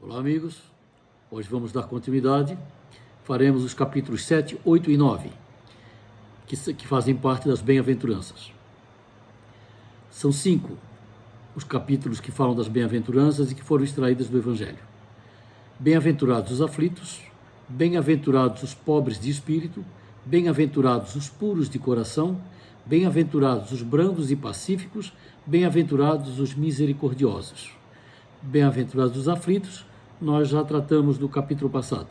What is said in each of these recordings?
Olá, amigos. Hoje vamos dar continuidade. Faremos os capítulos 7, 8 e 9, que fazem parte das bem-aventuranças. São 5 os capítulos que falam das bem-aventuranças e que foram extraídas do Evangelho. Bem-aventurados os aflitos, bem-aventurados os pobres de espírito, bem-aventurados os puros de coração, bem-aventurados os brandos e pacíficos, bem-aventurados os misericordiosos. Bem-aventurados os aflitos, nós já tratamos do capítulo passado.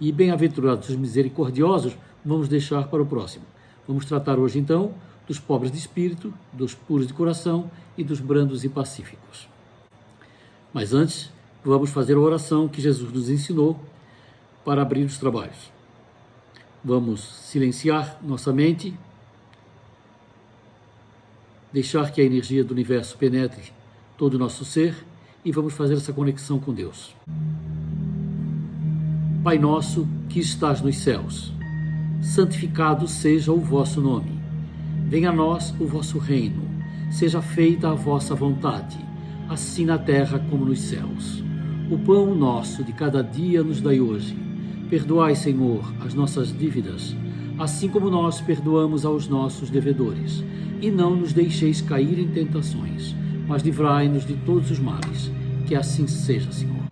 E bem-aventurados os misericordiosos, vamos deixar para o próximo. Vamos tratar hoje, então, dos pobres de espírito, dos puros de coração e dos brandos e pacíficos. Mas antes, vamos fazer a oração que Jesus nos ensinou para abrir os trabalhos. Vamos silenciar nossa mente, deixar que a energia do universo penetre todo o nosso ser e vamos fazer essa conexão com Deus. Pai nosso que estás nos céus, santificado seja o vosso nome. Venha a nós o vosso reino, seja feita a vossa vontade, assim na terra como nos céus. O pão nosso de cada dia nos dai hoje. Perdoai, Senhor, as nossas dívidas, assim como nós perdoamos aos nossos devedores. E não nos deixeis cair em tentações, mas livrai-nos de todos os males. Que assim seja, Senhor.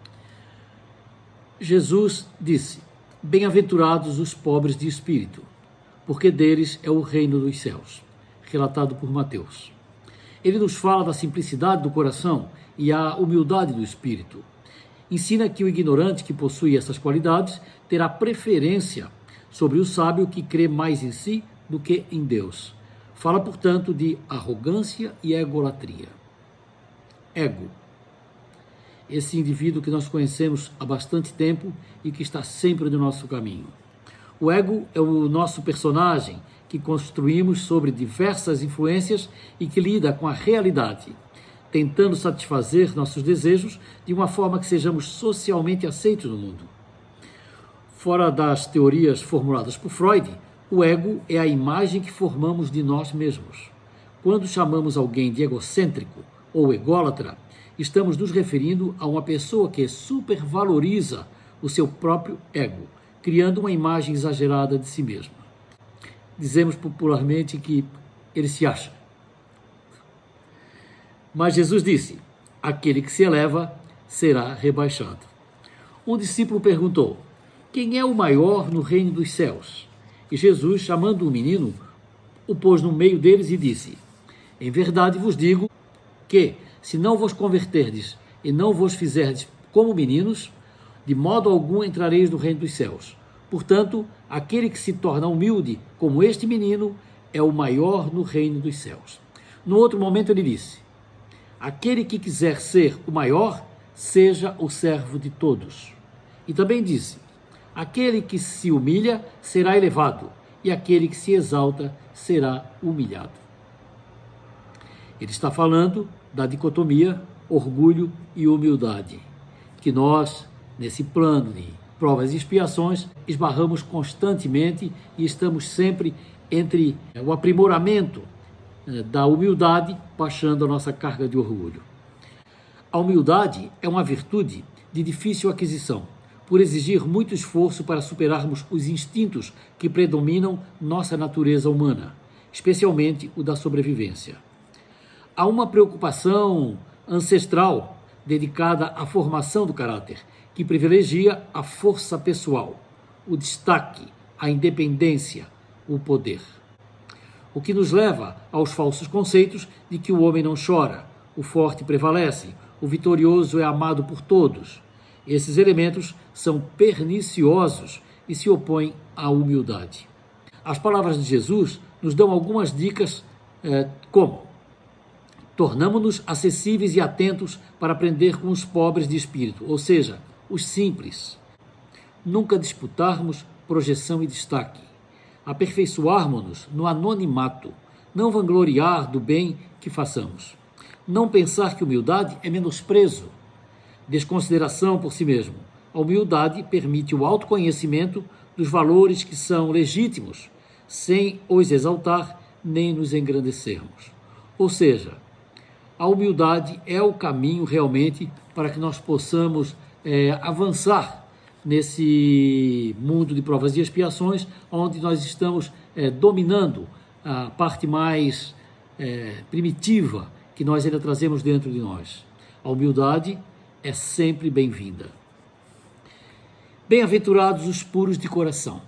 Jesus disse: bem-aventurados os pobres de espírito, porque deles é o reino dos céus. Relatado por Mateus. Ele nos fala da simplicidade do coração e a humildade do espírito. Ensina que o ignorante que possui essas qualidades terá preferência sobre o sábio que crê mais em si do que em Deus. Fala, portanto, de arrogância e egolatria. Ego. Esse indivíduo que nós conhecemos há bastante tempo e que está sempre no nosso caminho. O ego é o nosso personagem que construímos sobre diversas influências e que lida com a realidade, tentando satisfazer nossos desejos de uma forma que sejamos socialmente aceitos no mundo. Fora das teorias formuladas por Freud, o ego é a imagem que formamos de nós mesmos. Quando chamamos alguém de egocêntrico ou ególatra, estamos nos referindo a uma pessoa que supervaloriza o seu próprio ego, criando uma imagem exagerada de si mesma. Dizemos popularmente que ele se acha. Mas Jesus disse: aquele que se eleva será rebaixado. Um discípulo perguntou: quem é o maior no reino dos céus? E Jesus, chamando um menino, o pôs no meio deles e disse: em verdade vos digo que, se não vos converterdes e não vos fizerdes como meninos, de modo algum entrareis no reino dos céus. Portanto, aquele que se torna humilde como este menino é o maior no reino dos céus. No outro momento ele disse: aquele que quiser ser o maior, seja o servo de todos. E também disse: aquele que se humilha será elevado, e aquele que se exalta será humilhado. Ele está falando da dicotomia orgulho e humildade, que nós, nesse plano de provas e expiações, esbarramos constantemente e estamos sempre entre o aprimoramento da humildade, baixando a nossa carga de orgulho. A humildade é uma virtude de difícil aquisição, por exigir muito esforço para superarmos os instintos que predominam nossa natureza humana, especialmente o da sobrevivência. Há uma preocupação ancestral dedicada à formação do caráter, que privilegia a força pessoal, o destaque, a independência, o poder. O que nos leva aos falsos conceitos de que o homem não chora, o forte prevalece, o vitorioso é amado por todos. Esses elementos são perniciosos e se opõem à humildade. As palavras de Jesus nos dão algumas dicas como: tornamo-nos acessíveis e atentos para aprender com os pobres de espírito, ou seja, os simples. Nunca disputarmos projeção e destaque. Aperfeiçoarmos-nos no anonimato, não vangloriar do bem que façamos. Não pensar que humildade é menosprezo, desconsideração por si mesmo. A humildade permite o autoconhecimento dos valores que são legítimos, sem os exaltar nem nos engrandecermos. Ou seja, a humildade é o caminho realmente para que nós possamos avançar nesse mundo de provas e expiações, onde nós estamos dominando a parte mais primitiva que nós ainda trazemos dentro de nós. A humildade é sempre bem-vinda. Bem-aventurados os puros de coração.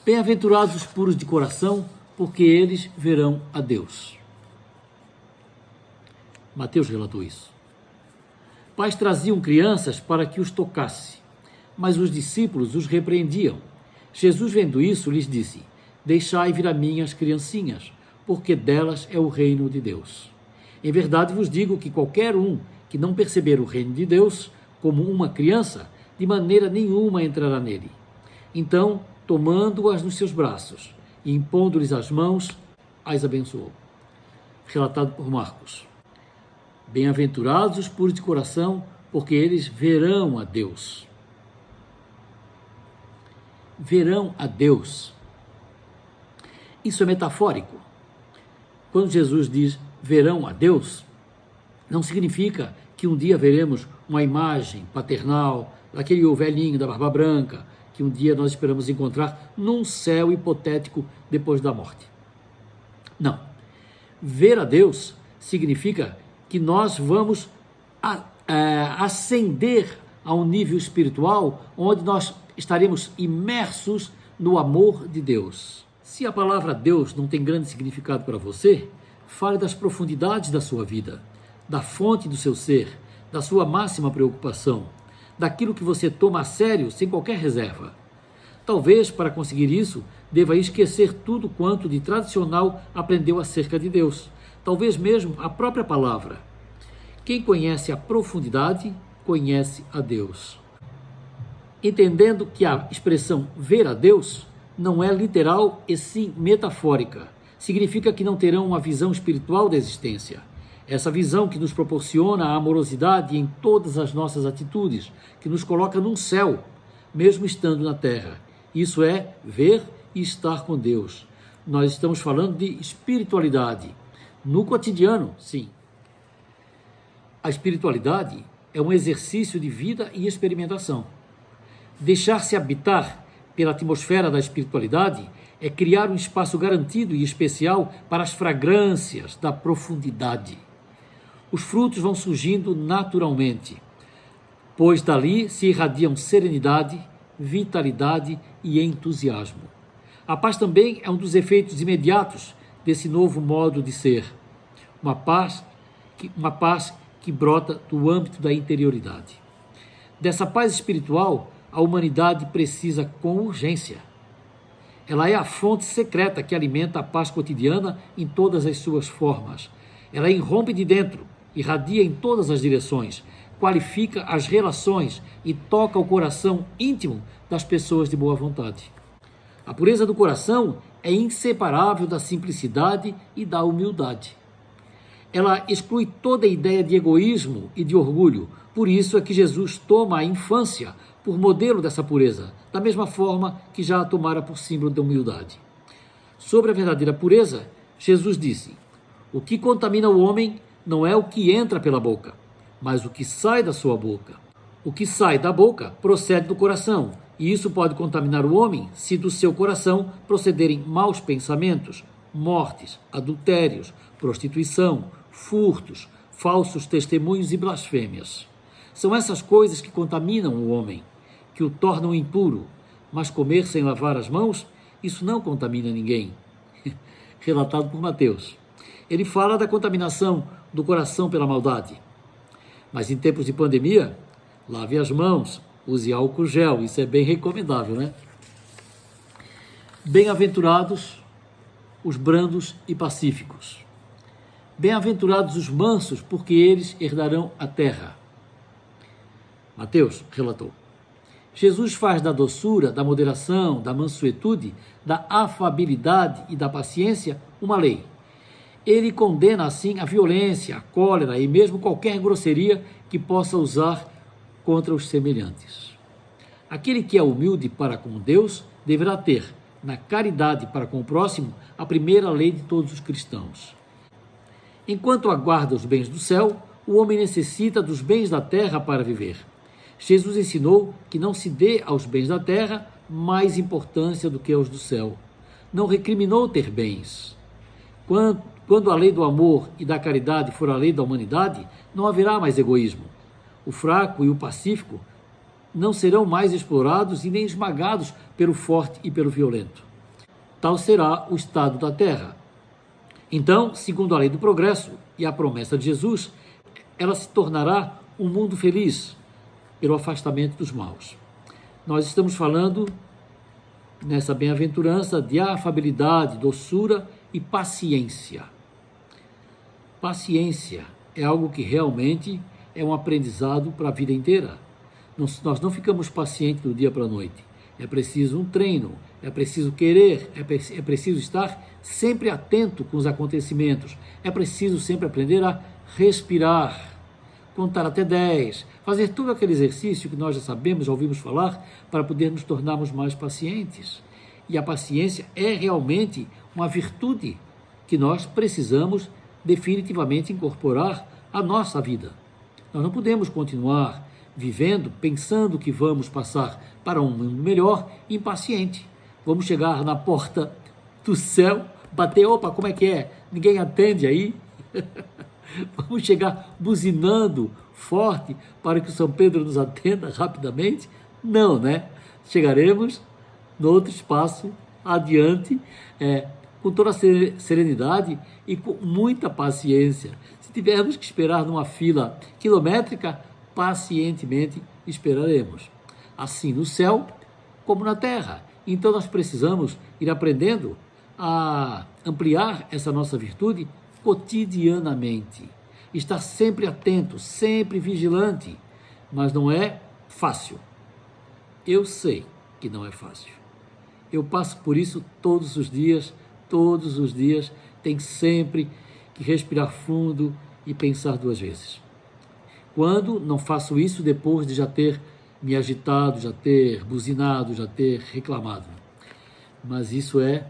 Bem-aventurados os puros de coração, porque eles verão a Deus. Mateus relatou isso. Pais traziam crianças para que os tocasse, mas os discípulos os repreendiam. Jesus, vendo isso, lhes disse: deixai vir a mim as criancinhas, porque delas é o reino de Deus. Em verdade vos digo que qualquer um que não perceber o reino de Deus como uma criança, de maneira nenhuma entrará nele. Então, tomando-as nos seus braços e impondo-lhes as mãos, as abençoou. Relatado por Marcos. Bem-aventurados os puros de coração, porque eles verão a Deus. Verão a Deus. Isso é metafórico. Quando Jesus diz verão a Deus, não significa que um dia veremos uma imagem paternal daquele velhinho da barba branca que um dia nós esperamos encontrar num céu hipotético depois da morte. Não. Ver a Deus significa que nós vamos ascender a um nível espiritual onde nós estaremos imersos no amor de Deus. Se a palavra Deus não tem grande significado para você, fale das profundidades da sua vida, da fonte do seu ser, da sua máxima preocupação, daquilo que você toma a sério sem qualquer reserva. Talvez, para conseguir isso, deva esquecer tudo quanto de tradicional aprendeu acerca de Deus, talvez mesmo a própria palavra. Quem conhece a profundidade, conhece a Deus. Entendendo que a expressão ver a Deus não é literal e sim metafórica, significa que não terão uma visão espiritual da existência. Essa visão que nos proporciona a amorosidade em todas as nossas atitudes, que nos coloca num céu, mesmo estando na terra. Isso é ver e estar com Deus. Nós estamos falando de espiritualidade. No cotidiano, sim. A espiritualidade é um exercício de vida e experimentação. Deixar-se habitar pela atmosfera da espiritualidade é criar um espaço garantido e especial para as fragrâncias da profundidade. Os frutos vão surgindo naturalmente, pois dali se irradiam serenidade, vitalidade e entusiasmo. A paz também é um dos efeitos imediatos desse novo modo de ser. Uma paz que brota do âmbito da interioridade. Dessa paz espiritual, a humanidade precisa com urgência. Ela é a fonte secreta que alimenta a paz cotidiana em todas as suas formas. Ela irrompe de dentro, irradia em todas as direções, qualifica as relações e toca o coração íntimo das pessoas de boa vontade. A pureza do coração é inseparável da simplicidade e da humildade. Ela exclui toda a ideia de egoísmo e de orgulho. Por isso é que Jesus toma a infância por modelo dessa pureza, da mesma forma que já a tomara por símbolo da humildade. Sobre a verdadeira pureza, Jesus disse: o que contamina o homem não é o que entra pela boca, mas o que sai da sua boca. O que sai da boca procede do coração, e isso pode contaminar o homem se do seu coração procederem maus pensamentos, mortes, adultérios, prostituição, furtos, falsos testemunhos e blasfêmias. São essas coisas que contaminam o homem, que o tornam impuro, mas comer sem lavar as mãos, isso não contamina ninguém. Relatado por Mateus. Ele fala da contaminação do coração pela maldade. Mas em tempos de pandemia, lave as mãos, use álcool gel, isso é bem recomendável, né? Bem-aventurados os brandos e pacíficos. Bem-aventurados os mansos, porque eles herdarão a terra. Mateus relatou. Jesus faz da doçura, da moderação, da mansuetude, da afabilidade e da paciência uma lei. Ele condena assim a violência, a cólera e mesmo qualquer grosseria que possa usar contra os semelhantes. Aquele que é humilde para com Deus deverá ter, na caridade para com o próximo, a primeira lei de todos os cristãos. Enquanto aguarda os bens do céu, O homem necessita dos bens da terra para viver. Jesus ensinou que não se dê aos bens da terra mais importância do que aos do céu. Não recriminou ter bens. Quando a lei do amor e da caridade for a lei da humanidade, não haverá mais egoísmo. O fraco e o pacífico não serão mais explorados e nem esmagados pelo forte e pelo violento. Tal será o estado da terra. Então, segundo a lei do progresso e a promessa de Jesus, ela se tornará um mundo feliz pelo afastamento dos maus. Nós estamos falando nessa bem-aventurança de afabilidade, doçura e paciência. Paciência é algo que realmente é um aprendizado para a vida inteira. Nós não ficamos pacientes do dia para a noite. É preciso um treino, é preciso querer, é preciso estar sempre atento com os acontecimentos. É preciso sempre aprender a respirar, contar até 10, fazer todo aquele exercício que nós já sabemos, já ouvimos falar, para poder nos tornarmos mais pacientes. E a paciência é realmente uma virtude que nós precisamos definitivamente incorporar à nossa vida. Nós não podemos continuar vivendo, pensando que vamos passar para um mundo melhor, impaciente. Vamos chegar na porta do céu, bater, opa, como é que é? Ninguém atende aí? Vamos chegar buzinando forte para que o São Pedro nos atenda rapidamente? Não, né? Chegaremos no outro espaço, adiante, com toda a serenidade e com muita paciência. Se tivermos que esperar numa fila quilométrica, pacientemente esperaremos. Assim no céu como na terra. Então nós precisamos ir aprendendo a ampliar essa nossa virtude cotidianamente. Estar sempre atento, sempre vigilante. Mas não é fácil. Eu sei que não é fácil. Eu passo por isso todos os dias, tem sempre que respirar fundo e pensar 2 vezes. Quando não faço isso depois de já ter me agitado, já ter buzinado, já ter reclamado. Mas isso é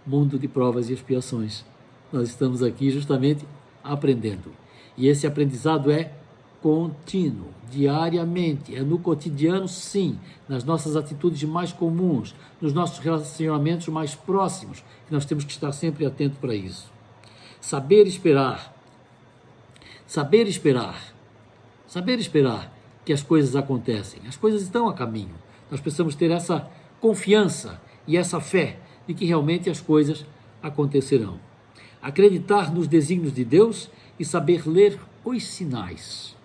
mundo de provas e expiações. Nós estamos aqui justamente aprendendo. E esse aprendizado é contínuo, diariamente, é no cotidiano, sim, nas nossas atitudes mais comuns, nos nossos relacionamentos mais próximos, que nós temos que estar sempre atentos para isso. Saber esperar que as coisas acontecem, as coisas estão a caminho. Nós precisamos ter essa confiança e essa fé de que realmente as coisas acontecerão. Acreditar nos desígnios de Deus e saber ler os sinais.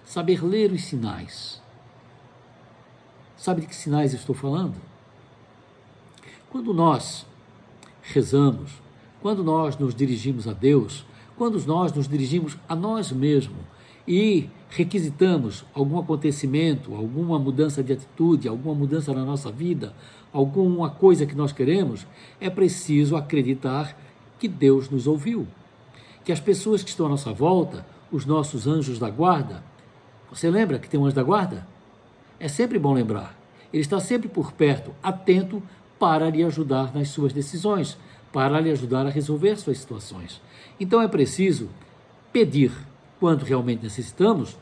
Saber ler os sinais. Sabe de que sinais eu estou falando? Quando nós rezamos, quando nós nos dirigimos a Deus, quando nós nos dirigimos a nós mesmos e requisitamos algum acontecimento, alguma mudança de atitude, alguma mudança na nossa vida, alguma coisa que nós queremos, é preciso acreditar que Deus nos ouviu, que as pessoas que estão à nossa volta, os nossos anjos da guarda, você lembra que tem um anjo da guarda? É sempre bom lembrar. Ele está sempre por perto, atento para lhe ajudar nas suas decisões, para lhe ajudar a resolver suas situações. Então é preciso pedir quando realmente necessitamos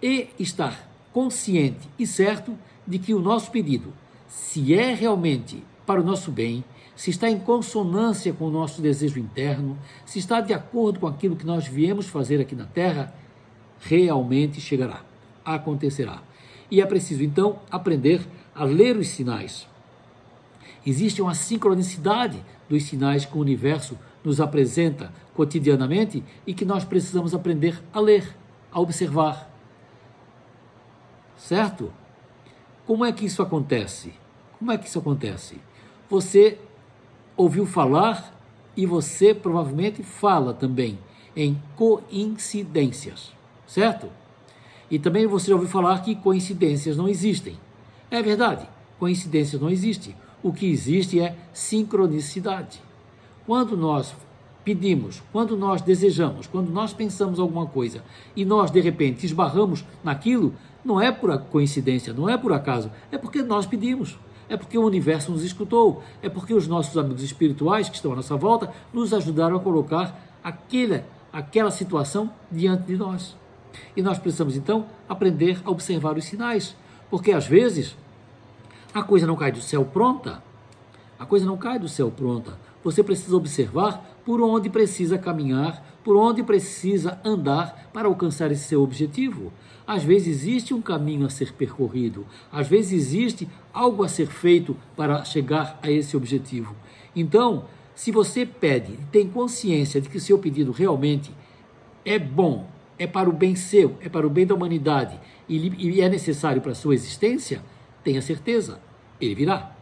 e estar consciente e certo de que o nosso pedido, se é realmente para o nosso bem, se está em consonância com o nosso desejo interno, se está de acordo com aquilo que nós viemos fazer aqui na Terra, realmente chegará, acontecerá. E é preciso, então, aprender a ler os sinais. Existe uma sincronicidade dos sinais que o universo nos apresenta cotidianamente e que nós precisamos aprender a ler, a observar. Certo? Como é que isso acontece? Você ouviu falar e você provavelmente fala também em coincidências, certo? E também você já ouviu falar que coincidências não existem. É verdade, coincidências não existem. O que existe é sincronicidade. Quando nós pedimos, quando nós desejamos, quando nós pensamos alguma coisa e nós de repente esbarramos naquilo, não é por coincidência, não é por acaso, é porque nós pedimos. É porque o universo nos escutou, é porque os nossos amigos espirituais que estão à nossa volta nos ajudaram a colocar aquela situação diante de nós. E nós precisamos, então, aprender a observar os sinais, porque às vezes a coisa não cai do céu pronta. A coisa não cai do céu pronta. Você precisa observar por onde precisa caminhar, por onde precisa andar para alcançar esse seu objetivo. Às vezes existe um caminho a ser percorrido, às vezes existe algo a ser feito para chegar a esse objetivo. Então, se você pede e tem consciência de que o seu pedido realmente é bom, é para o bem seu, é para o bem da humanidade e é necessário para a sua existência, tenha certeza, ele virá.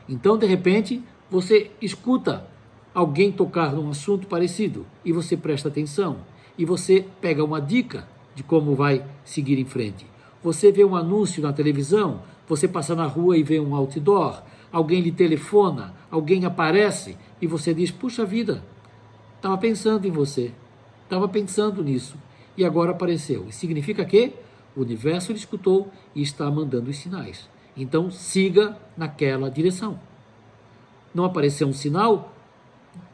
Então, de repente, você escuta alguém tocar num assunto parecido e você presta atenção e você pega uma dica de como vai seguir em frente. Você vê um anúncio na televisão, você passa na rua e vê um outdoor, alguém lhe telefona, alguém aparece e você diz, puxa vida, estava pensando em você, estava pensando nisso e agora apareceu. Significa que o universo lhe escutou e está mandando os sinais. Então siga naquela direção. Não apareceu um sinal?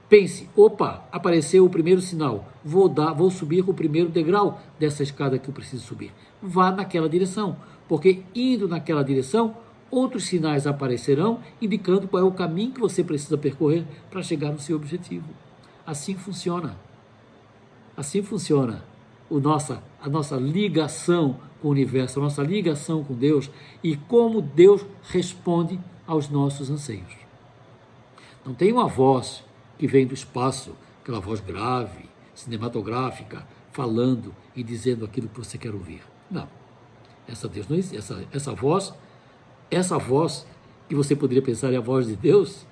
Pense, opa, apareceu o primeiro sinal, vou subir o primeiro degrau dessa escada que eu preciso subir. Vá naquela direção, porque indo naquela direção, outros sinais aparecerão, indicando qual é o caminho que você precisa percorrer para chegar no seu objetivo. Assim funciona. Assim funciona a nossa ligação com o universo, a nossa ligação com Deus e como Deus responde aos nossos anseios. Não tem uma voz que vem do espaço, aquela voz grave, cinematográfica, falando e dizendo aquilo que você quer ouvir. Não. Essa voz que você poderia pensar é a voz de Deus,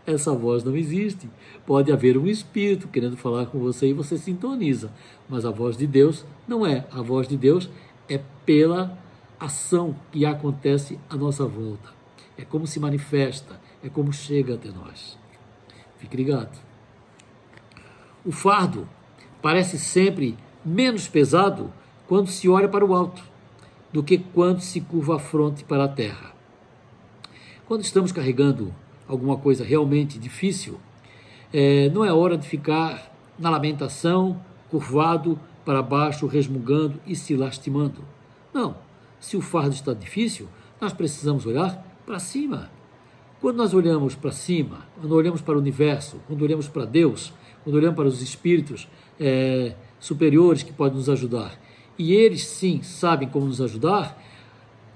essa voz não existe. Pode haver um espírito querendo falar com você e você sintoniza, mas a voz de Deus não é. A voz de Deus é pela ação que acontece à nossa volta. É como se manifesta, é como chega até nós. Fique ligado. O fardo parece sempre menos pesado quando se olha para o alto do que quando se curva a fronte para a terra. Quando estamos carregando alguma coisa realmente difícil, não é hora de ficar na lamentação, curvado para baixo, resmungando e se lastimando. Não. Se o fardo está difícil, nós precisamos olhar para cima. Quando nós olhamos para cima, quando olhamos para o universo, quando olhamos para Deus, quando olhamos para os espíritos superiores que podem nos ajudar, e eles sim sabem como nos ajudar,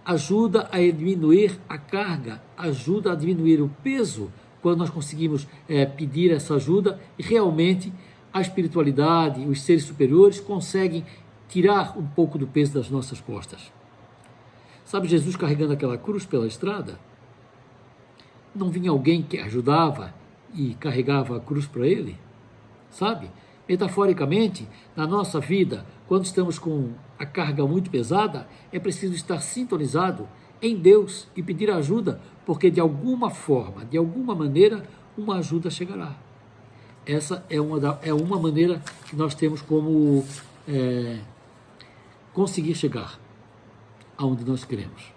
ajuda a diminuir a carga, ajuda a diminuir o peso, quando nós conseguimos pedir essa ajuda, e realmente a espiritualidade, os seres superiores conseguem tirar um pouco do peso das nossas costas. Sabe Jesus carregando aquela cruz pela estrada? Não vinha alguém que ajudava e carregava a cruz para ele? Sabe? Metaforicamente, na nossa vida, quando estamos com a carga muito pesada, é preciso estar sintonizado em Deus e pedir ajuda, porque de alguma forma, de alguma maneira, uma ajuda chegará. Essa é uma maneira que nós temos como conseguir chegar aonde nós queremos.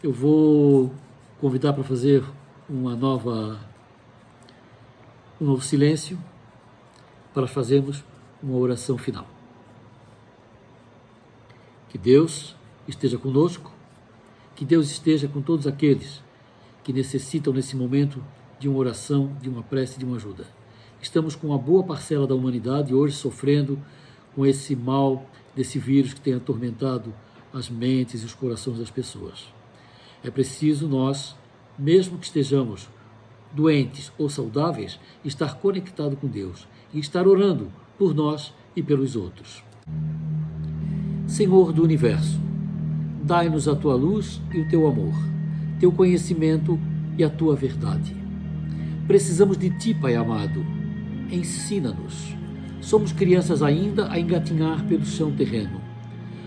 Eu vou convidar para fazer um novo silêncio para fazermos uma oração final. Que Deus esteja conosco, que Deus esteja com todos aqueles que necessitam nesse momento de uma oração, de uma prece, de uma ajuda. Estamos com uma boa parcela da humanidade hoje sofrendo com esse mal, desse vírus que tem atormentado as mentes e os corações das pessoas. É preciso nós, mesmo que estejamos doentes ou saudáveis, estar conectado com Deus e estar orando por nós e pelos outros. Senhor do Universo, dai-nos a tua luz e o teu amor, teu conhecimento e a tua verdade. Precisamos de ti, Pai amado. Ensina-nos. Somos crianças ainda a engatinhar pelo chão terreno.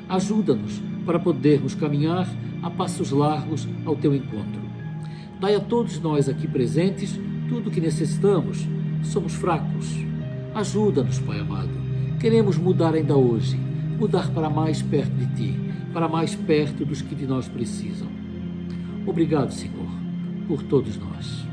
Ajuda-nos para podermos caminhar a passos largos ao teu encontro. Dai a todos nós aqui presentes tudo o que necessitamos. Somos fracos. Ajuda-nos, Pai amado. Queremos mudar ainda hoje, mudar para mais perto de ti, para mais perto dos que de nós precisam. Obrigado, Senhor, por todos nós.